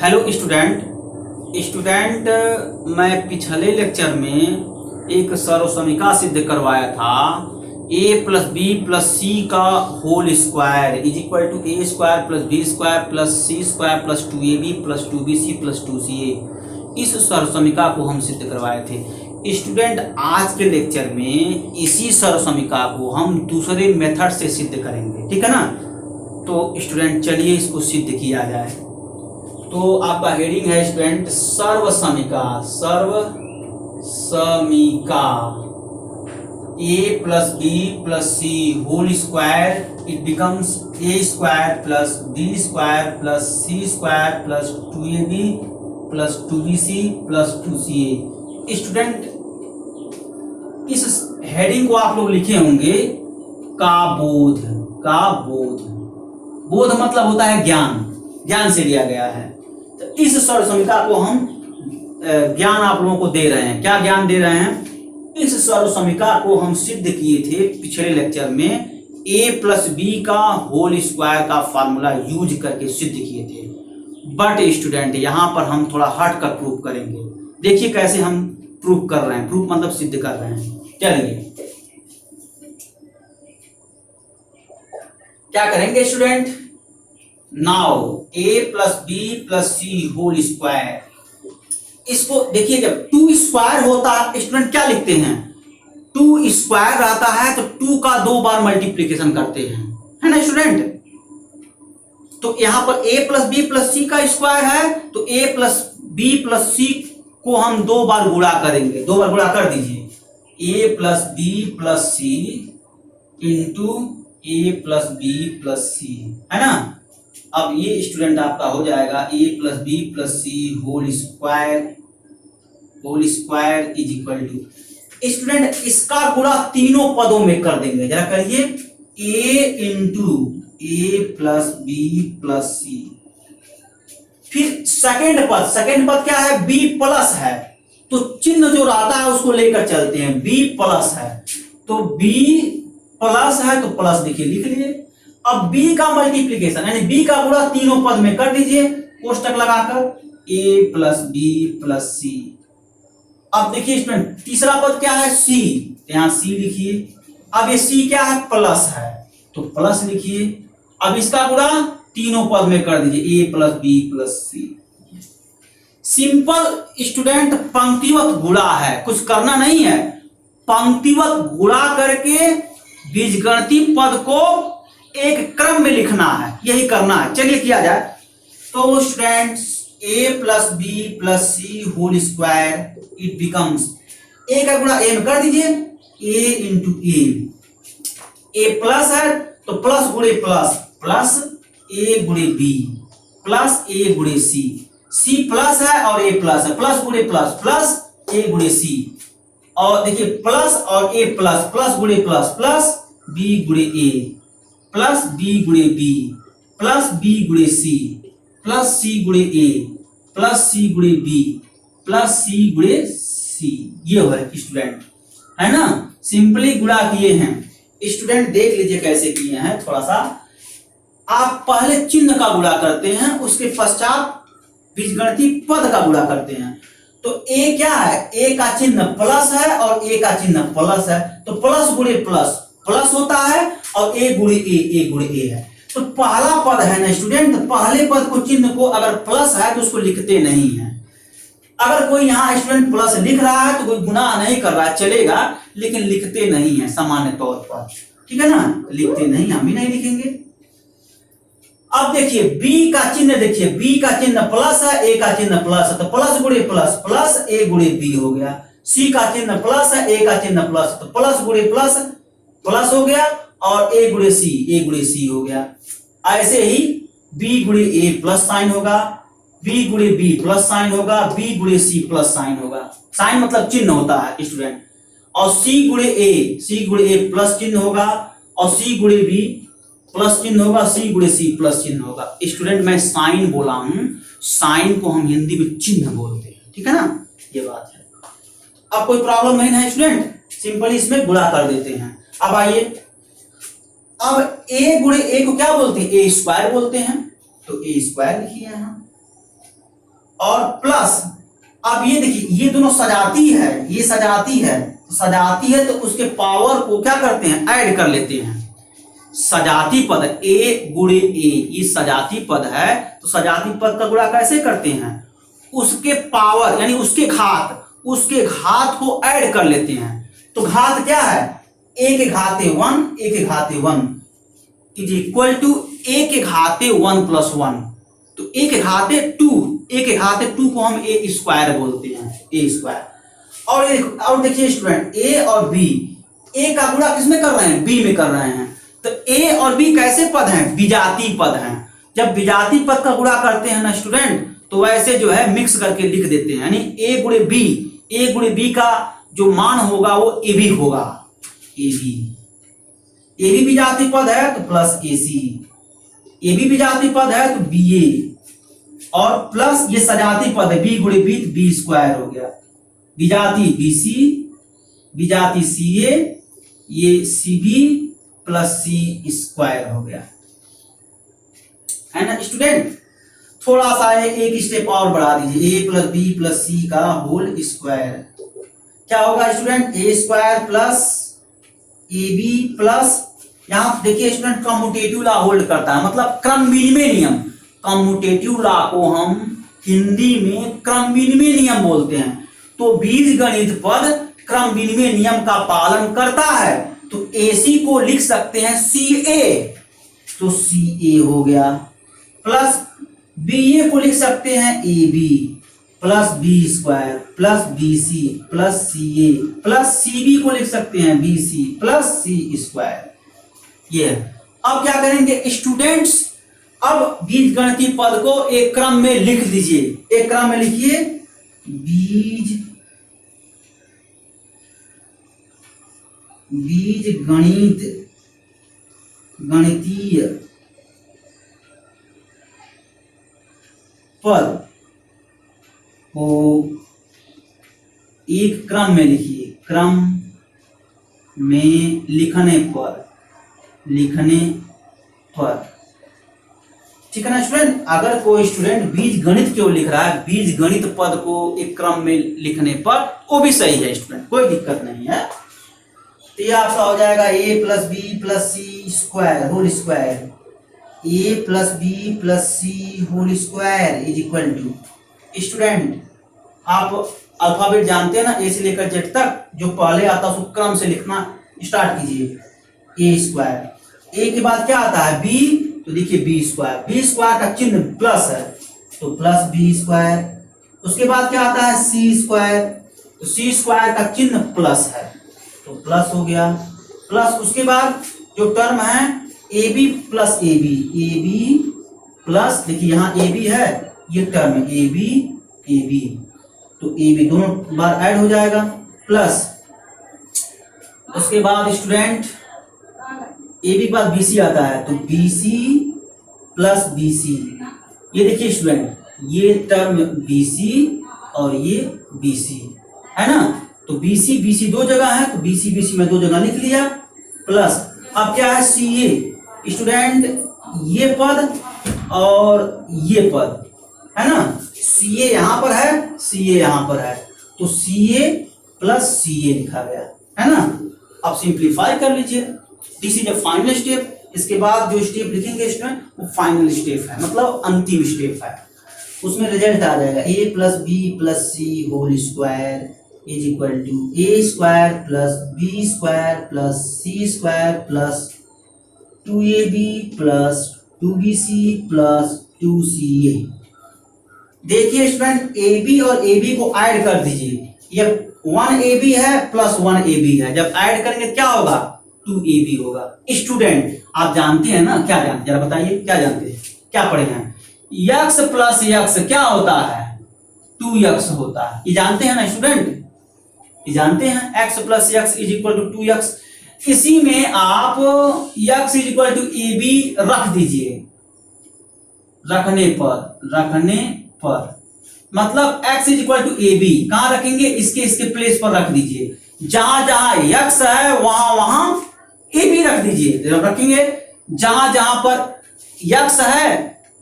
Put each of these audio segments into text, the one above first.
Hello student, मैं पिछले lecture में एक सर्वसमीका सिद्ध करवाया था। a plus b plus c का whole square is equal to a square plus b square plus c square plus 2ab plus 2bc plus 2ca। इस सर्वसमीका को हम सिद्ध करवाए थे। स्टूडेंट, आज के लेक्चर में इसी सर्वसमीका को हम दूसरे मेथड से सिद्ध करेंगे, ठीक है ना। तो स्टूडेंट चलिए इसको सिद्ध किया जाए। तो आपका हेडिंग है स्टूडेंट सर्वसमीका। a plus b plus c whole square it becomes a square plus b square plus c square plus 2ab plus 2bc plus 2ca। Student, इस हेडिंग को आप लोग लिखे होंगे का बोध मतलब होता है ज्ञान से लिया गया है। तो इस सर्वसमीका को हम ज्ञान आप लोगों को दे रहे हैं। क्या ज्ञान दे रहे हैं? इस सर्वसमीका को हम सिद्ध किए थे पिछले लेक्चर में a प्लस बी का होल स्क्वायर का फॉर्मूला यूज करके सिद्ध किए थे। बट स्टूडेंट, यहां पर हम थोड़ा हट कर प्रूव करेंगे। देखिए कैसे हम प्रूव कर रहे हैं। प्रूफ मतलब सिद्ध कर रहे हैं। चलिए क्या करेंगे student? Now a plus b plus c whole square, इसको देखिए जब 2 स्क्वायर होता है स्टूडेंट क्या लिखते हैं? 2 स्क्वायर रहता है तो 2 का 2 बार मल्टीप्लीकेशन करते हैं, है ना स्टूडेंट। तो यहां पर a plus b plus c का स्क्वायर है तो a प्लस बी प्लस सी को हम 2 बार गुणा करेंगे। 2 बार गुणा कर दीजिए। a plus b plus c into a plus b plus c, है ना। अब ये स्टूडेंट आपका हो जाएगा a plus b plus c whole square is equal to. Student, इसका गुणा तीनों पदों में कर देंगे। जरा करिए, a into a plus b plus c. फिर सेकेंड पद क्या है? b प्लस है तो चिन्ह जो रहता है उसको लेकर चलते हैं। b प्लस है तो b प्लस है तो प्लस देखिए लिख लीजिए। अब b का मल्टीप्लीकेशन यानी b का गुणा तीनों पद में कर दीजिए कोष्टक लगाकर, a प्लस बी प्लस सी। अब देखिए स्टूडेंट तीसरा पद क्या है? c, यहां c लिखिए। अब ये c क्या है? प्लस है तो प्लस लिखिए। अब इसका गुणा तीनों पद में कर दीजिए, a plus b plus c. Simple student पंक्तिवत गुणा है, कुछ करना नहीं है। पंक्तिवत गुणा करके बीजगणितीय पद को एक क्रम में लिखना है, यही करना है। चलिए किया जाए। तो students a plus b plus c whole square it becomes, a का गुणा a में कर दीजिए, a इंटू a प्लस है तो प्लस गुणे प्लस प्लस a गुणे b प्लस a गुणे c प्लस है और a प्लस है, प्लस गुणे प्लस प्लस a गुणे c। और देखिए प्लस और a प्लस प्लस गुणे प्लस प्लस b गुणे a प्लस b गुणे b प्लस b गुणे c प्लस c गुणे a प्लस c गुणे b प्लस c गुणे c। ये हो है स्टूडेंट, है ना। सिंपली गुणा किए हैं। स्टूडेंट देख लीजिए कैसे किए हैं। थोड़ा सा आप पहले चिन्ह का गुणा करते हैं, उसके पश्चात बीजगणितीय पद का गुणा करते हैं। तो a क्या है? a का चिन्ह प्लस है और a का चिन्ह प्लस है तो प्लस गुणे प्लस प्लस होता है और a गुणे a गुणे a है। तो पहला पद है ना स्टूडेंट, पहले पद को चिन्ह को अगर प्लस है तो उसको लिखते नहीं है। अगर कोई यहाँ स्टूडेंट प्लस लिख रहा है तो कोई गुना नहीं कर रहा है चलेगा, लेकिन लिखते नहीं है सामान्य तौर पर, ठीक है ना। लिखते नहीं, हम भी नहीं लिखेंगे। अब देखिए b का चिन्ह, देखिए b का चिन्ह प्लस है, a का चिन्ह प्लस है तो प्लस गुणे प्लस प्लस a गुणे b हो गया। c का चिन्ह प्लस है, a का चिन्ह प्लस तो प्लस गुणे प्लस प्लस हो गया और a गुणे c हो गया। ऐसे ही b गुणे a प्लस साइन होगा, b गुणे b प्लस साइन होगा, b गुणे c प्लस साइन होगा। साइन मतलब चिन्ह होता है स्टूडेंट। और c गुणे a प्लस चिन्ह होगा और c गुणे b प्लस चिन्ह होगा, c गुणे c प्लस चिन्ह होगा। स्टूडेंट मैं साइन बोला हूं, साइन को हम हिंदी में चिन्ह बोलते हैं, ठीक है ना। ये बात है। अब कोई प्रॉब्लम नहीं है स्टूडेंट, सिंपली इसमें गुणा कर देते हैं। अब आइए, अब a गुणे a को क्या बोलते हैं? a स्क्वायर बोलते हैं। तो a स्क्वायर लिखिए यहां। और प्लस, अब ये देखिए ये दोनों सजाती है, ये सजाती है, सजाती है तो उसके पावर को क्या करते हैं, ऐड कर लेते हैं। सजाती पद a गुणे a, ये सजाती पद है तो सजाती पद का गुणा कैसे करते हैं, उसके पावर यानी उसके घात को ऐड कर लेते हैं। तो घात क्या है, a के घाते 1, a के घाते 1 इज इक्वल टू a के घाते 1 प्लस 1, तो a के घाते 2, a के घाते 2 को हम a स्क्वायर बोलते हैं, a स्क्वायर। और देखिए स्टूडेंट a और b, a का गुणा किसमें कर रहे हैं, b में कर रहे हैं। तो a और b कैसे पद हैं, विजातीय पद हैं। जब विजातीय पद का गुणा करते हैं ना स्टूडेंट, तो वैसे जो है मिक्स करके लिख देते हैं, यानी a गुणे b का जो मान होगा वो ab होगा, ab विजातीय पद है तो प्लस ac, ab विजातीय पद है तो ba, और प्लस ये सजातीय पद है b गुणे b, तो b स्क्वायर हो गया, विजातीय bc, विजातीय ca, ये cb प्लस c स्क्वायर हो गया, है ना स्टूडेंट। थोड़ा सा एक स्टेप और बढ़ा दीजिए, a plus b plus c का होल स्क्वायर, क्या होगा student, a square plus ab plus, यहां देखिए स्टूडेंट कम्यूटेटिव लॉ होल्ड करता है, मतलब क्रम विनिमय नियम। कम्यूटेटिव लॉ को हम हिंदी में क्रम विनिमय नियम बोलते हैं। तो बीजगणित पद क्रम विनिमय नियम का पालन करता है, तो AC को लिख सकते हैं CA, तो CA हो गया, प्लस BA को लिख सकते हैं AB plus B square plus BC plus CA plus CB को लिख सकते हैं BC प्लस C स्क्वायर। ये अब क्या करेंगे स्टूडेंट्स, अब बीजगणितीय पद को एक क्रम में लिख दीजिए, एक क्रम में लिखिए, गणितीय पद को एक क्रम में लिखिए, क्रम में लिखने पर ठीक है ना स्टूडेंट। अगर कोई स्टूडेंट बीज गणित क्यों लिख रहा है, बीज गणित पद को एक क्रम में लिखने पर, वो भी सही है स्टूडेंट, कोई दिक्कत नहीं है। तो ये आपका हो जाएगा a plus b plus c square whole square, a plus b plus c whole square is equal to, student आप अल्फाबेट जानते हैं ना, ए से लेकर जेड तक, जो पहले आता है उसको क्रम से लिखना स्टार्ट कीजिए, a स्क्वायर, a के बाद क्या आता है b, तो देखिए b स्क्वायर का चिन्ह प्लस है तो प्लस b स्क्वायर, उसके बाद क्या आता है c स्क्वायर, तो c स्क्वायर का चिन्ह प्लस है तो प्लस हो गया, प्लस उसके बाद जो टर्म है ab प्लस ab प्लस, देखिए यहाँ ab है, ये टर्म है ab, तो ab दोनों बार ऐड हो जाएगा, प्लस उसके बाद स्टूडेंट ab के बाद bc आता है तो bc प्लस bc, ये देखिए स्टूडेंट ये टर्म bc और ये bc है ना, तो bc दो जगह है तो bc में दो जगह लिख लिया, प्लस अब क्या है ca, स्टूडेंट ये पद और ये पद है ना, ca यहाँ पर है, ca यहाँ पर है, तो ca प्लस ca लिखा गया है ना। अब सिंप्लीफाई कर लीजिए, this is a final step. इसके बाद जो स्टेप लिखेंगे स्टूडेंट वो फाइनल स्टेप है, मतलब अंतिम स्टेप है, उसमें रिजल्ट आ जाएगा a plus b plus c whole square is equal to a square plus b square plus c square plus 2ab plus 2bc plus 2ca। देखिए स्टूडेंट ab और ab को ऐड कर दीजिए, ये 1ab है प्लस 1ab है, जब add करेंगे क्या होगा 2ab होगा। स्टूडेंट आप जानते हैं ना, क्या जानते हैं जरा बताइए, क्या जानते हैं, क्या पढ़े हैं, x प्लस x क्या होता है 2x होता है, ये जानते हैं ना स्टूडेंट, ये जानते हैं x plus x is equal to 2x। इसी में आप x is equal to ab रख दीजिए, रखने पर मतलब x is equal to ab कहां रखेंगे, इसके प्लेस पर रख दीजिए, जहां जहां x है वहां ab रख दीजिए, रखेंगे जहां जहां पर x है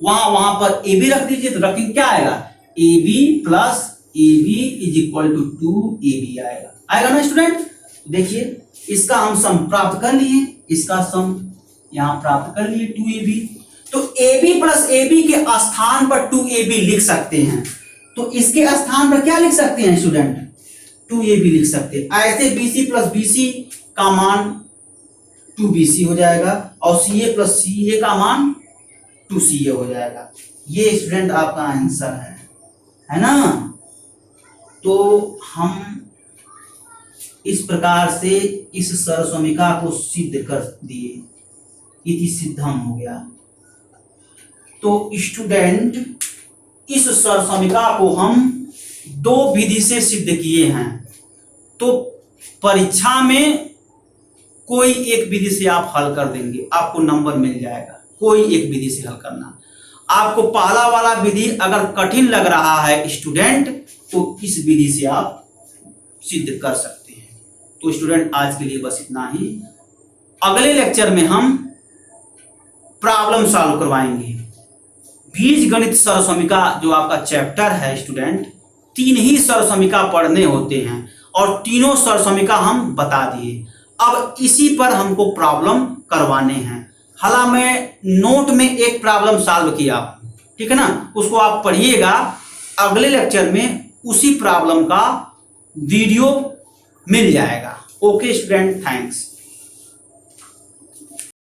वहां पर ab रख दीजिए, तो रखेंगे क्या आएगा a b plus a b is equal to 2ab आएगा ना स्टूडेंट। देखिए इसका हम सम प्राप्त कर लिए, इसका सम यहां प्राप्त कर लिए 2ab। तो ab प्लस ab के स्थान पर 2ab लिख सकते हैं, तो इसके स्थान पर क्या लिख सकते हैं स्टूडेंट, 2ab लिख सकते हैं। ऐसे bc प्लस bc का मान 2bc हो जाएगा और ca प्लस ca का मान 2ca हो जाएगा। ये स्टूडेंट आपका आंसर है ना। तो हम इस प्रकार से इस सर्वसमीका को सिद्ध कर दिए, इति सिद्धम हो गया। तो स्टूडेंट इस सर्वसमीका को हम दो विधि से सिद्ध किए हैं। तो परीक्षा में कोई एक विधि से आप हल कर देंगे, आपको नंबर मिल जाएगा। कोई एक विधि से हल करना। आपको पहला वाला विधि अगर कठिन लग रहा है स्टूडेंट, तो इस विधि से आप सिद्ध कर सकते हैं। तो स्टूडेंट आज के लिए बस इतना ही। अगले लेक्चर में हम प्रॉब्लम सॉल्व करवाएंगे। बीजगणित सर्वसमीका जो आपका चैप्टर है स्टूडेंट, 3 ही सर्वसमीका पढ़ने होते हैं और तीनों सर्वसमीका हम बता दिए। अब इसी पर हमको प्रॉब्लम करवाने हैं। हालांकि मैं नोट में एक प्रॉब्लम सॉल्व किया, ठीक है ना, उसको आप पढ़िएगा। अगले लेक्चर में उसी प्रॉब्लम का वीडियो मिल जाएगा। Okay student, thanks.